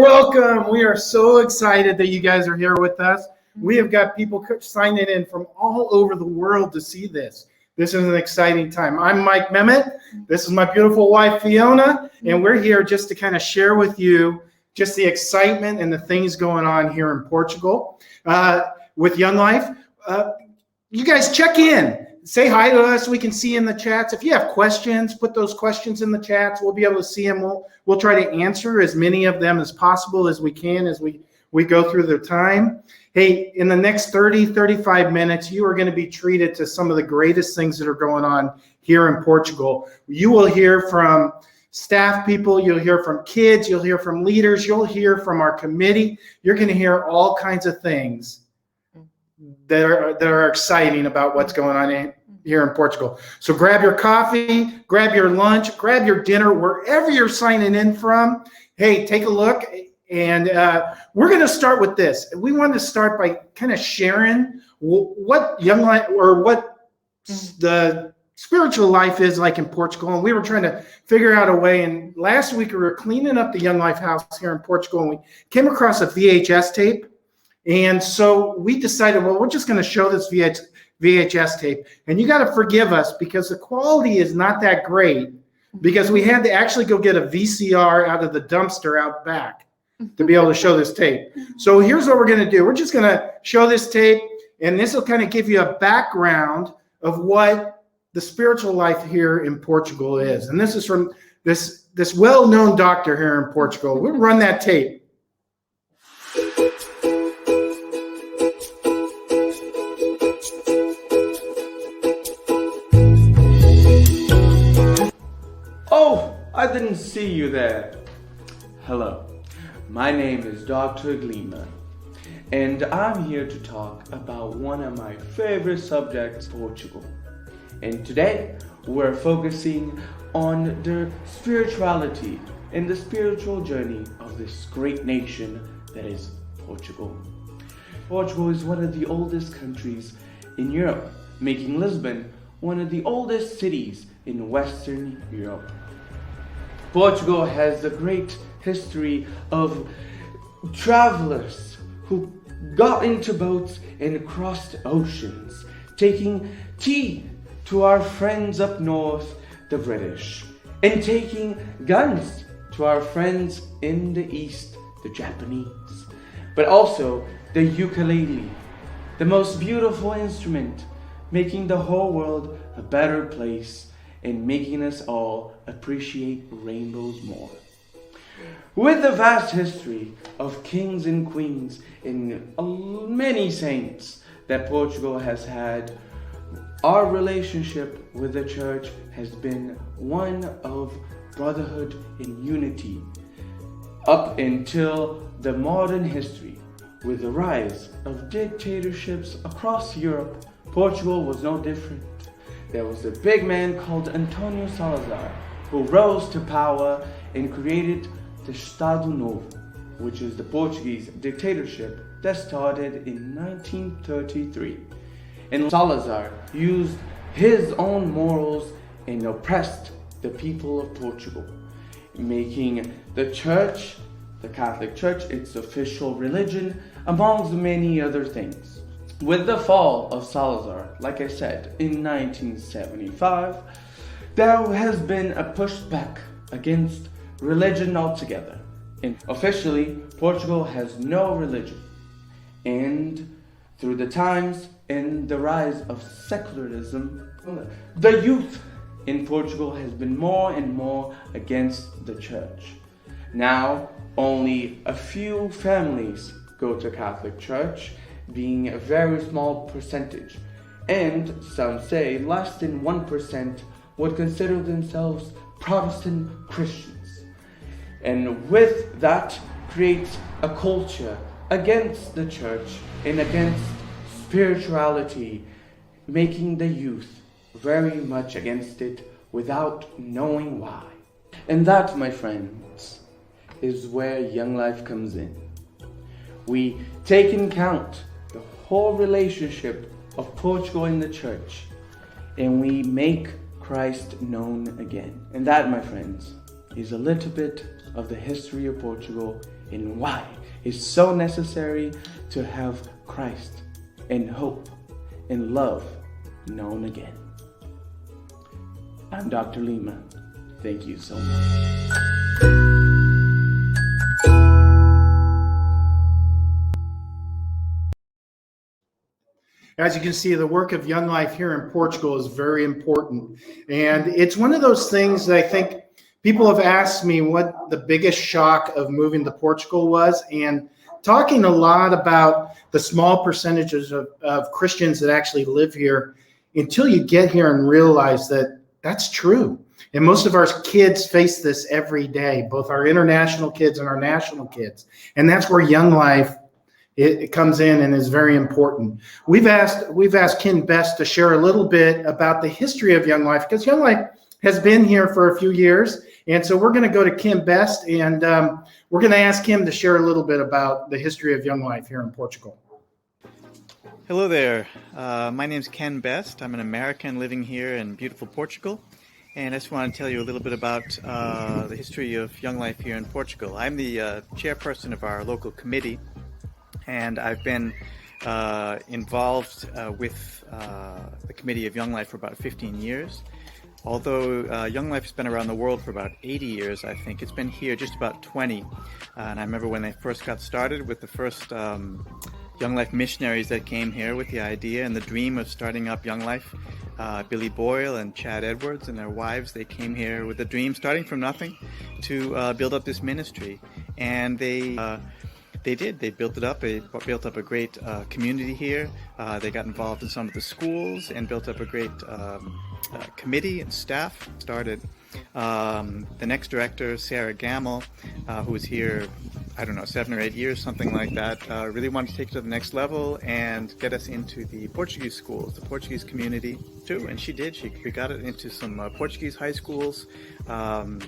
welcome. We are so excited that you guys are here with us. We have got people signing in from all over the world to see this. This is an exciting time. I'm Mike Memmott. This is my beautiful wife, Fiona, and we're here just to kind of share with you just the excitement and the things going on here in Portugal with Young Life. You guys check in. Say hi to us. We can see in the chats. If you have questions, put those questions in the chats. We'll be able to see them. We'll try to answer as many of them as possible as we can as we go through the time. Hey, in the next 35 minutes, you are going to be treated to some of the greatest things that are going on here in Portugal. You will hear from staff people. You'll hear from kids. You'll hear from leaders. You'll hear from our committee. You're going to hear all kinds of things that are exciting about what's going on here in Portugal. So grab your coffee, grab your lunch, grab your dinner, wherever you're signing in from. Hey, take a look. And we're going to start with this. We want to start by kind of sharing what Young Life or what the spiritual life is like in Portugal. And we were trying to figure out a way. And last week we were cleaning up the Young Life house here in Portugal, and we came across a VHS tape. And so we decided, well, we're just going to show this VHS tape. And you got to forgive us because the quality is not that great, because we had to actually go get a VCR out of the dumpster out back to be able to show this tape. So here's what we're going to do. We're just going to show this tape, and this will kind of give you a background of what the spiritual life here in Portugal is. And this is from this well-known doctor here in Portugal. We'll run that tape. Oh, I didn't see you there. Hello, my name is Dr. Glima, and I'm here to talk about one of my favorite subjects, Portugal. And today, we're focusing on the spirituality and the spiritual journey of this great nation that is Portugal. Portugal is one of the oldest countries in Europe, making Lisbon one of the oldest cities in Western Europe. Portugal has a great history of travelers who got into boats and crossed oceans, taking tea to our friends up north, the British, and taking guns to our friends in the east, the Japanese. But also the ukulele, the most beautiful instrument, making the whole world a better place and making us all appreciate rainbows more. With the vast history of kings and queens and many saints that Portugal has had, our relationship with the church has been one of brotherhood and unity up until the modern history. With the rise of dictatorships across Europe, Portugal was no different. There was a big man called António Salazar who rose to power and created the Estado Novo, which is the Portuguese dictatorship that started in 1933. And Salazar used his own morals and oppressed the people of Portugal, making the church, the Catholic Church, its official religion, amongst many other things. With the fall of Salazar, like I said, in 1975, there has been a pushback against religion altogether. And officially, Portugal has no religion. And through the times and the rise of secularism, the youth in Portugal has been more and more against the church. Now, only a few families go to Catholic Church, being a very small percentage, and some say less than 1% would consider themselves Protestant Christians. And with that creates a culture against the church and against spirituality, making the youth very much against it without knowing why. And that, my friends, is where Young Life comes in. We take in count the whole relationship of Portugal and the church, and we make Christ known again. And that, my friends, is a little bit of the history of Portugal and why it's so necessary to have Christ and hope and love known again. I'm Dr. Lima. Thank you so much. As you can see, the work of Young Life here in Portugal is very important. And it's one of those things that I think people have asked me what the biggest shock of moving to Portugal was, and talking a lot about the small percentages of Christians that actually live here until you get here and realize that that's true. And most of our kids face this every day, both our international kids and our national kids. And that's where Young Life it comes in and is very important. We've asked Ken Best to share a little bit about the history of Young Life, because Young Life has been here for a few years. And so we're going to go to Ken Best, and we're going to ask him to share a little bit about the history of Young Life here in Portugal. Hello there. My name's Ken Best. I'm an American living here in beautiful Portugal. And I just want to tell you a little bit about the history of Young Life here in Portugal. I'm the chairperson of our local committee. And I've been involved with the Committee of Young Life for about 15 years. Although Young Life has been around the world for about 80 years, I think. It's been here just about 20. And I remember when they first got started with the first Young Life missionaries that came here with the idea and the dream of starting up Young Life. Billy Boyle and Chad Edwards and their wives, they came here with a dream, starting from nothing, to build up this ministry. And they did. They built it up. They built up a great community here. They got involved in some of the schools and built up a great committee and staff. Started the next director, Sarah Gamble, who was here, I don't know, 7 or 8 years, something like that, really wanted to take it to the next level and get us into the Portuguese schools, the Portuguese community too. And she did. We got it into some Portuguese high schools.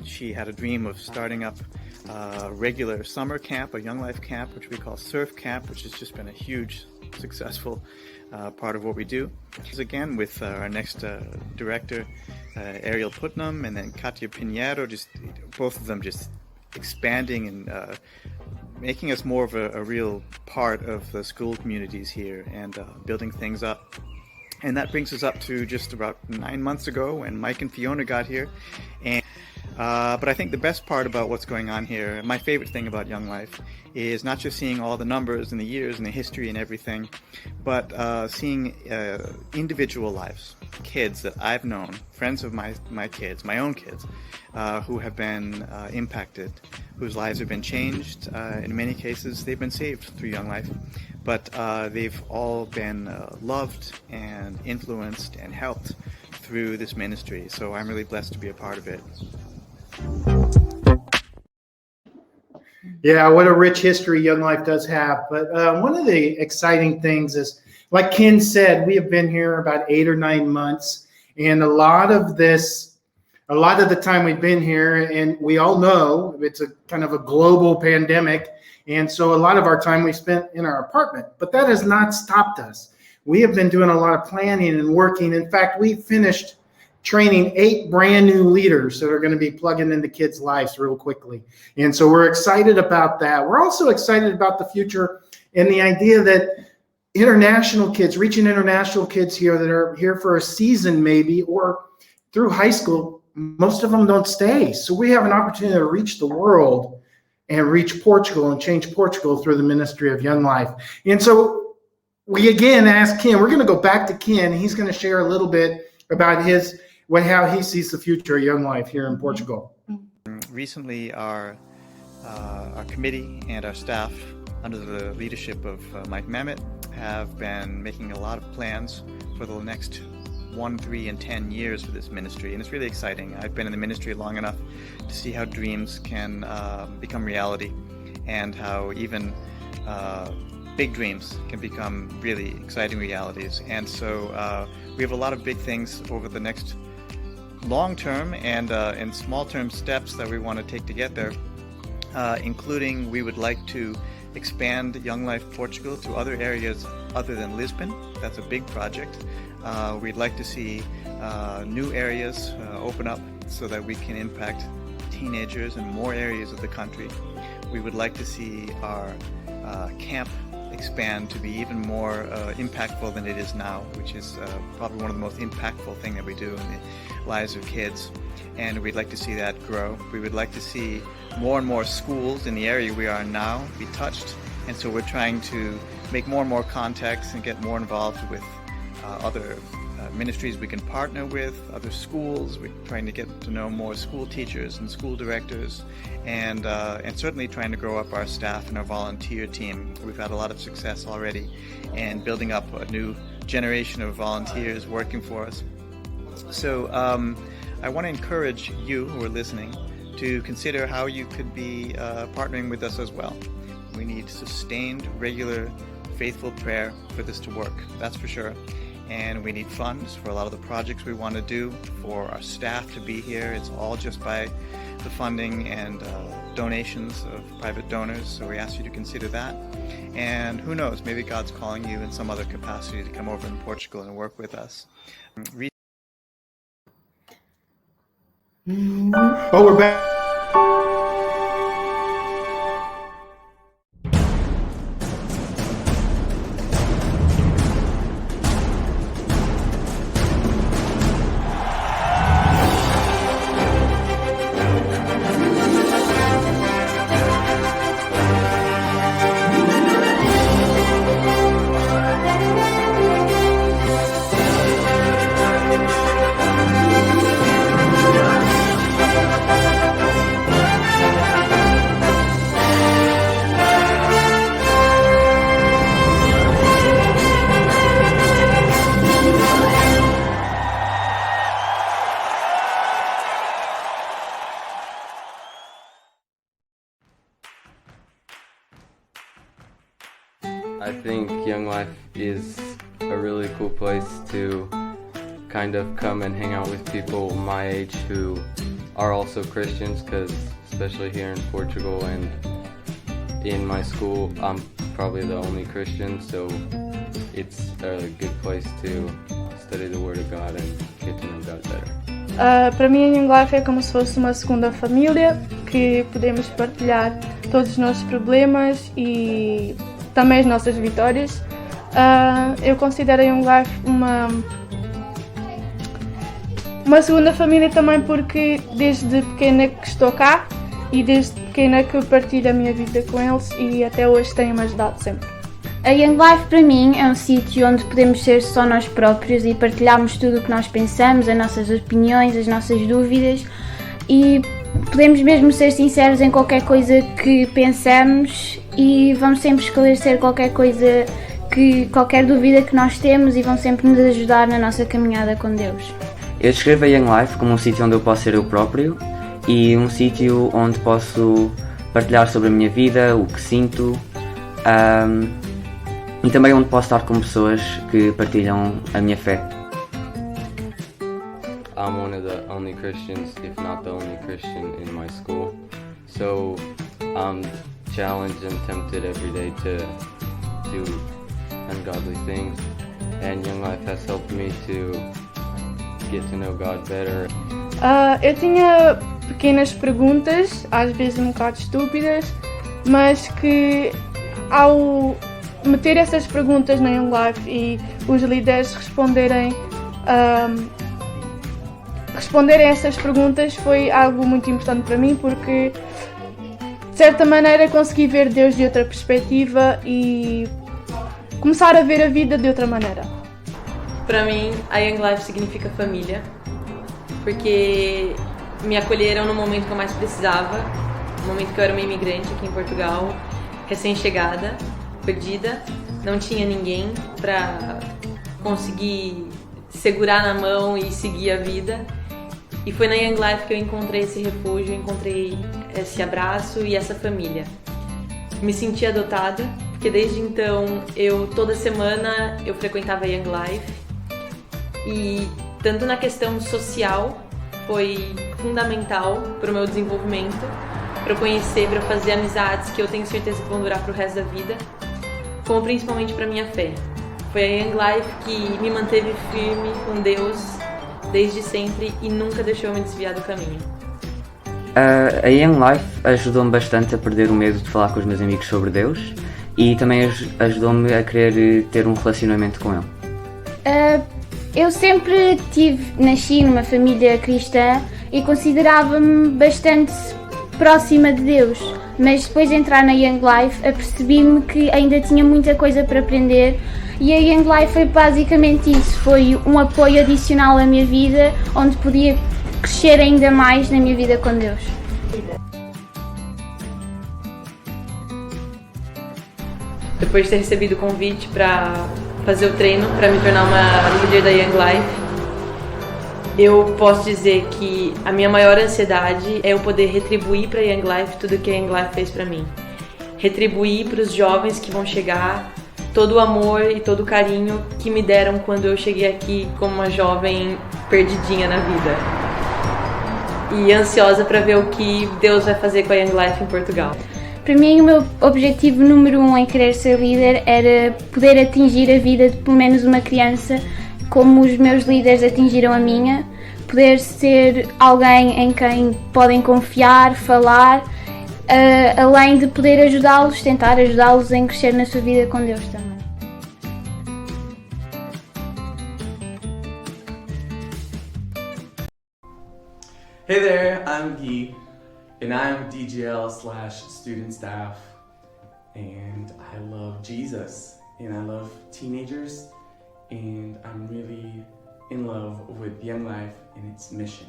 She had a dream of starting up a regular summer camp, a Young Life camp, which we call Surf Camp, which has just been a huge, successful part of what we do. Again, with our next director, Ariel Putnam, and then Katia Pinheiro, just both of them just expanding and making us more of a real part of the school communities here and building things up. And that brings us up to just about 9 months ago when Mike and Fiona got here. And but I think the best part about what's going on here, my favorite thing about Young Life, is not just seeing all the numbers and the years and the history and everything, but seeing individual lives, kids that I've known, friends of my kids, my own kids, who have been impacted, whose lives have been changed. In many cases, they've been saved through Young Life, but they've all been loved and influenced and helped through this ministry. So I'm really blessed to be a part of it. Yeah, what a rich history Young Life does have. But one of the exciting things is, like Ken said, we have been here about 8 or 9 months. And a lot of the time we've been here, and we all know it's a kind of a global pandemic. And so a lot of our time we spent in our apartment. But that has not stopped us. We have been doing a lot of planning and working. In fact, we finished training 8 brand new leaders that are going to be plugging into kids' lives real quickly. And so we're excited about that. We're also excited about the future and the idea that international kids, reaching international kids here that are here for a season maybe, or through high school, most of them don't stay. So we have an opportunity to reach the world and reach Portugal and change Portugal through the ministry of Young Life. And so we again asked Ken, we're going to go back to Ken. He's going to share a little bit about how he sees the future of Young Life here in Portugal. Recently, our committee and our staff, under the leadership of Mike Memmott, have been making a lot of plans for the next 1, 3, and 10 years for this ministry, and it's really exciting. I've been in the ministry long enough to see how dreams can become reality, and how even big dreams can become really exciting realities. And so we have a lot of big things over the next long-term and small-term steps that we want to take to get there, including we would like to expand Young Life Portugal to other areas other than Lisbon. That's a big project. We'd like to see new areas open up so that we can impact teenagers in more areas of the country. we would like to see our camp expand to be even more impactful than it is now, which is probably one of the most impactful things that we do in the lives of kids. And we'd like to see that grow. We would like to see more and more schools in the area we are now be touched. And so we're trying to make more and more contacts and get more involved with other ministries we can partner with, other schools. We're trying to get to know more school teachers and school directors, and certainly trying to grow up our staff and our volunteer team. We've had a lot of success already in building up a new generation of volunteers working for us. So I want to encourage you who are listening to consider how you could be partnering with us as well. We need sustained, regular, faithful prayer for this to work, that's for sure. And we need funds for a lot of the projects we want to do, for our staff to be here. It's all just by the funding and donations of private donors, so we ask you to consider that. And who knows, maybe God's calling you in some other capacity to come over in Portugal and work with us. Oh, we're back. I think Young Life is a really cool place to kind of come and hang out with people my age who are also Christians, because especially here in Portugal and in my school, I'm probably the only Christian, so it's a good place to study the Word of God and get to know God better. Para mim, a Young Life é como se fosse uma segunda família, que podemos partilhar todos os nossos problemas e também as nossas vitórias. Eu considero a Young Life uma segunda família também, porque desde pequena que estou cá e desde pequena que partilho a minha vida com eles e até hoje têm-me ajudado sempre. A Young Life para mim é um sítio onde podemos ser só nós próprios e partilharmos tudo o que nós pensamos, as nossas opiniões, as nossas dúvidas, e podemos mesmo ser sinceros em qualquer coisa que pensamos e vamos sempre esclarecer qualquer dúvida que nós temos e vão sempre nos ajudar na nossa caminhada com Deus. Eu descrevo a Young Life como um sítio onde eu posso ser eu próprio e um sítio onde posso partilhar sobre a minha vida, o que sinto, e também onde posso estar com pessoas que partilham a minha fé. I'm one of the only Christians, if not the only Christian in my school, so I'm challenged and tempted every day to do ungodly things, and Young Life has helped me to get to know God better. Eu tinha pequenas perguntas, às vezes um bocado estúpidas, mas que ao meter essas perguntas na Young Life e os líderes responderem a essas perguntas foi algo muito importante para mim, porque de certa maneira consegui ver Deus de outra perspectiva e começar a ver a vida de outra maneira. Para mim, a Young Life significa família, porque me acolheram no momento que eu mais precisava, no momento que eu era uma imigrante aqui em Portugal, recém-chegada, perdida, não tinha ninguém para conseguir segurar na mão e seguir a vida. E foi na Young Life que eu encontrei esse refúgio, encontrei esse abraço e essa família. Me senti adotada, porque desde então toda semana eu frequentava a Young Life, e tanto na questão social foi fundamental para o meu desenvolvimento, para eu conhecer, para eu fazer amizades que eu tenho certeza que vão durar para o resto da vida, como principalmente para minha fé. Foi a Young Life que me manteve firme com Deus desde sempre e nunca deixou eu me desviar do caminho. A Young Life ajudou-me bastante a perder o medo de falar com os meus amigos sobre Deus e também ajudou-me a querer ter um relacionamento com Ele. Eu sempre nasci numa família cristã e considerava-me bastante próxima de Deus, mas depois de entrar na Young Life apercebi-me que ainda tinha muita coisa para aprender e a Young Life foi basicamente isso, foi um apoio adicional à minha vida, onde podia crescer ainda mais na minha vida com Deus. Depois de ter recebido o convite para fazer o treino para me tornar uma líder da Young Life, eu posso dizer que a minha maior ansiedade é eu poder retribuir para a Young Life tudo que a Young Life fez para mim. Retribuir para os jovens que vão chegar todo o amor e todo o carinho que me deram quando eu cheguei aqui como uma jovem perdidinha na vida. E ansiosa para ver o que Deus vai fazer com a Young Life em Portugal. Para mim, o meu objetivo número 1 em querer ser líder era poder atingir a vida de pelo menos uma criança como os meus líderes atingiram a minha, poder ser alguém em quem podem confiar, falar, além de poder ajudá-los, tentar ajudá-los em crescer na sua vida com Deus também. Hey there, I'm Guy, and I'm DGL/student staff, and I love Jesus, and I love teenagers, and I'm really in love with Young Life and its mission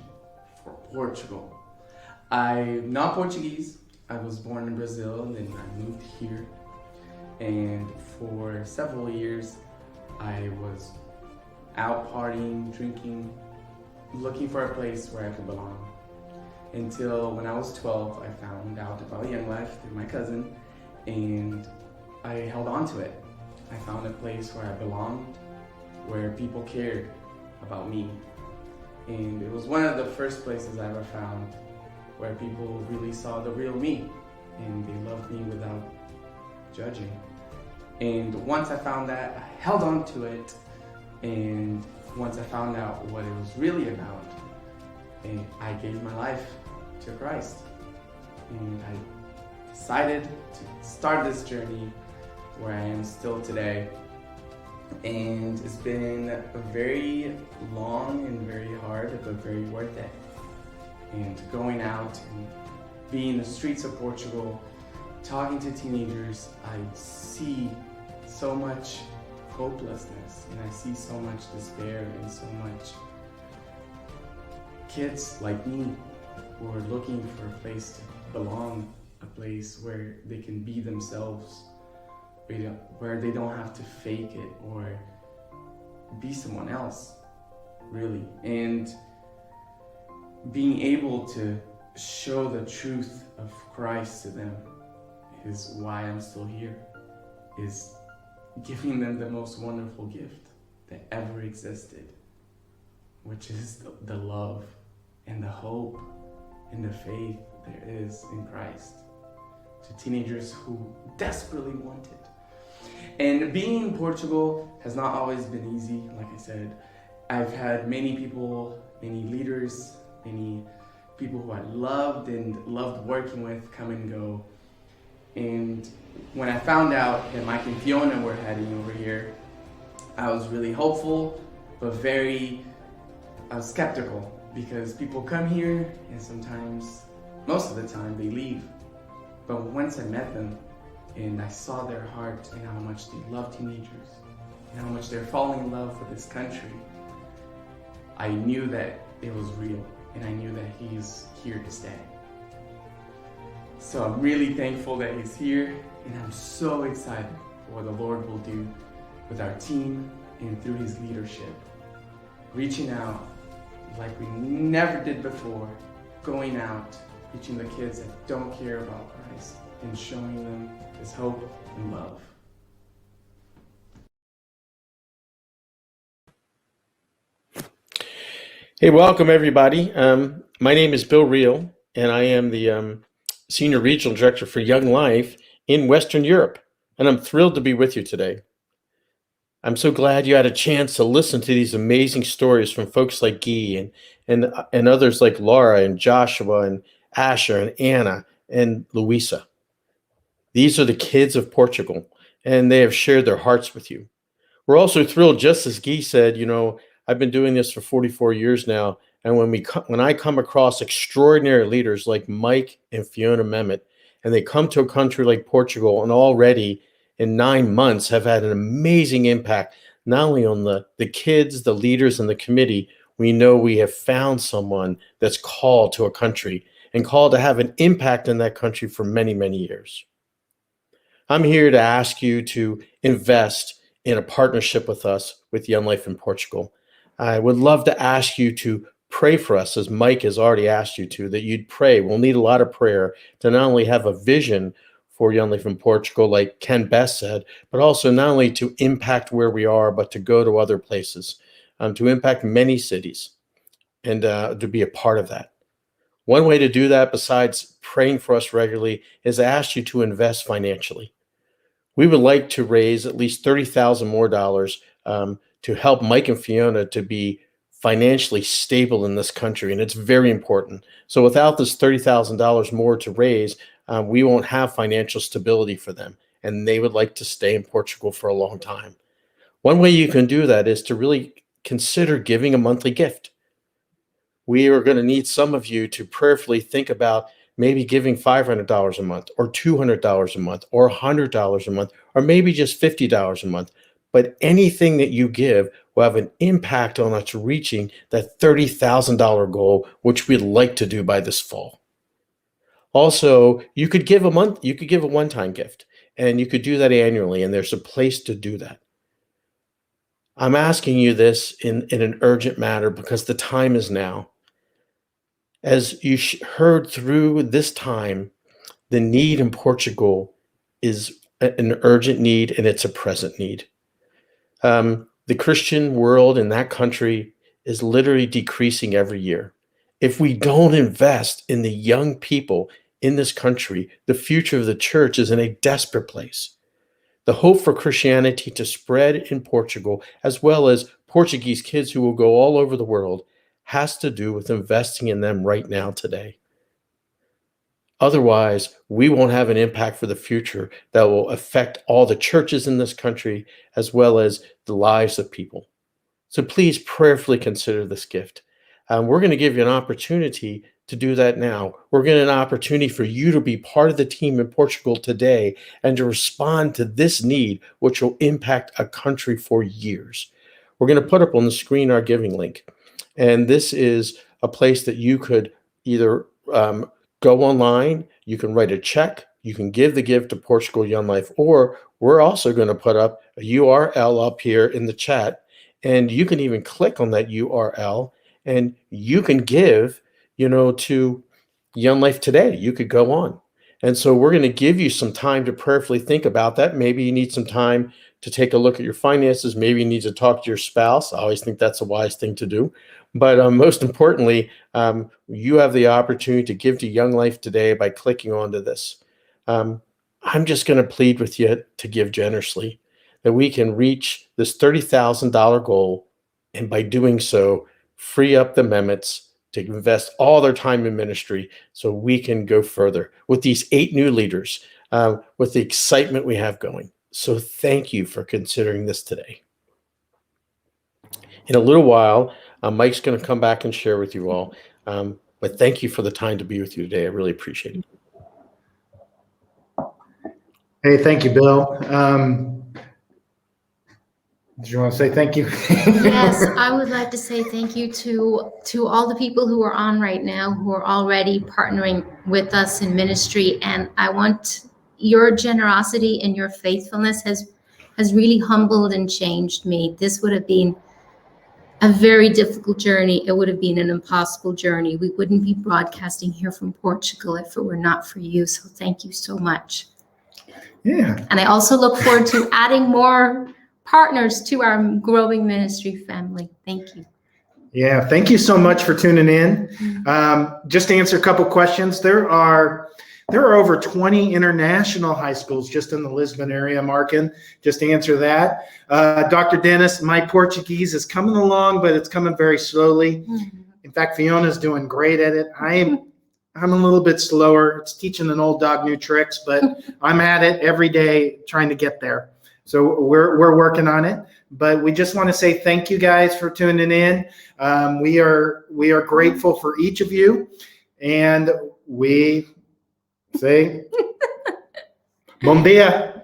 for Portugal. I'm not Portuguese. I was born in Brazil, and then I moved here, and for several years I was out partying, drinking, looking for a place where I could belong. Until when I was 12, I found out about Young Life through my cousin, and I held on to it. I found a place where I belonged, where people cared about me. And it was one of the first places I ever found where people really saw the real me, and they loved me without judging. And once I found that, I held on to it, and once I found out what it was really about, and I gave my life to Christ. And I decided to start this journey where I am still today. And it's been a very long and very hard, but very worth it. And going out and being in the streets of Portugal, talking to teenagers, I see so much hopelessness, and I see so much despair and so much kids like me who are looking for a place to belong, a place where they can be themselves, where they don't have to fake it or be someone else, really. And being able to show the truth of Christ to them is why I'm still here, is giving them the most wonderful gift that ever existed, which is the love and the hope and the faith there is in Christ to teenagers who desperately want it. And being in Portugal has not always been easy. Like I said, I've had many people, many leaders, many people who I loved and loved working with come and go. And when I found out that Mike and Fiona were heading over here, I was really hopeful, but I was skeptical, because people come here and sometimes, most of the time, they leave. But once I met them and I saw their heart and how much they love teenagers and how much they're falling in love with this country, I knew that it was real, and I knew that he's here to stay. So I'm really thankful that he's here, and I'm so excited for what the Lord will do with our team and through his leadership. Reaching out like we never did before, going out, reaching the kids that don't care about Christ, and showing them his hope and love. Hey, welcome everybody. My name is Bill Reel, and I am the Senior Regional Director for Young Life in Western Europe, and I'm thrilled to be with you today. I'm so glad you had a chance to listen to these amazing stories from folks like Guy and others like Laura and Joshua and Asher and Anna and Luisa. These are the kids of Portugal, and they have shared their hearts with you. We're also thrilled, just as Guy said, I've been doing this for 44 years now, and when I come across extraordinary leaders like Mike and Fiona Memmott, and they come to a country like Portugal and already in 9 months have had an amazing impact, not only on the kids, the leaders, and the committee, we know we have found someone that's called to a country and called to have an impact in that country for many, many years. I'm here to ask you to invest in a partnership with us with Young Life in Portugal. I would love to ask you to pray for us, as Mike has already asked you to, that you'd pray. We'll need a lot of prayer to not only have a vision for Young Life in Portugal, like Ken Best said, but also not only to impact where we are, but to go to other places, to impact many cities, and to be a part of that. One way to do that, besides praying for us regularly, is to ask you to invest financially. We would like to raise at least $30,000 more to help Mike and Fiona to be financially stable in this country, and it's very important. So without this $30,000 more to raise, we won't have financial stability for them, and they would like to stay in Portugal for a long time. One way you can do that is to really consider giving a monthly gift. We are going to need some of you to prayerfully think about maybe giving $500 a month or $200 a month or $100 a month, or maybe just $50 a month. But anything that you give will have an impact on us reaching that $30,000 goal, which we'd like to do by this fall. Also, you could give a one-time gift, and you could do that annually, and there's a place to do that. I'm asking you this in an urgent matter because the time is now. As you heard through this time, the need in Portugal is an urgent need, and it's a present need. The Christian world in that country is literally decreasing every year. If we don't invest in the young people in this country, the future of the church is in a desperate place. The hope for Christianity to spread in Portugal, as well as Portuguese kids who will go all over the world, has to do with investing in them right now today. Otherwise, we won't have an impact for the future that will affect all the churches in this country, as well as the lives of people. So please prayerfully consider this gift. We're going to give you an opportunity to do that now. We're getting an opportunity for you to be part of the team in Portugal today and to respond to this need, which will impact a country for years. We're going to put up on the screen our giving link. And this is a place that you could either go online, you can write a check, you can give the gift to Portugal Young Life, or we're also going to put up a URL up here in the chat, and you can even click on that URL and you can give, to Young Life today. You could go on. And so we're going to give you some time to prayerfully think about that. Maybe you need some time to take a look at your finances. Maybe you need to talk to your spouse. I always think that's a wise thing to do. But most importantly, you have the opportunity to give to Young Life today by clicking onto this. I'm just going to plead with you to give generously, that we can reach this $30,000 goal, and by doing so, free up the Memmotts to invest all their time in ministry so we can go further with these 8 new leaders, with the excitement we have going. So thank you for considering this today. In a little while, Mike's going to come back and share with you all. But thank you for the time to be with you today. I really appreciate it. Hey, thank you, Bill. Did you want to say thank you? Yes, I would like to say thank you to all the people who are on right now, who are already partnering with us in ministry. And I want your generosity and your faithfulness has really humbled and changed me. This would have been a very difficult journey. It would have been an impossible journey. We wouldn't be broadcasting here from Portugal if it were not for you. So thank you so much. Yeah. And I also look forward to adding more partners to our growing ministry family. Thank you. Yeah, thank you so much for tuning in. Just to answer a couple questions, there are over 20 international high schools just in the Lisbon area, Markin. Just to answer that. Dr. Dennis, my Portuguese is coming along, but it's coming very slowly. In fact, Fiona's doing great at it. I'm a little bit slower. It's teaching an old dog new tricks, but I'm at it every day trying to get there. So we're working on it. But we just want to say thank you guys for tuning in. We are grateful for each of you, and we say, Bom dia.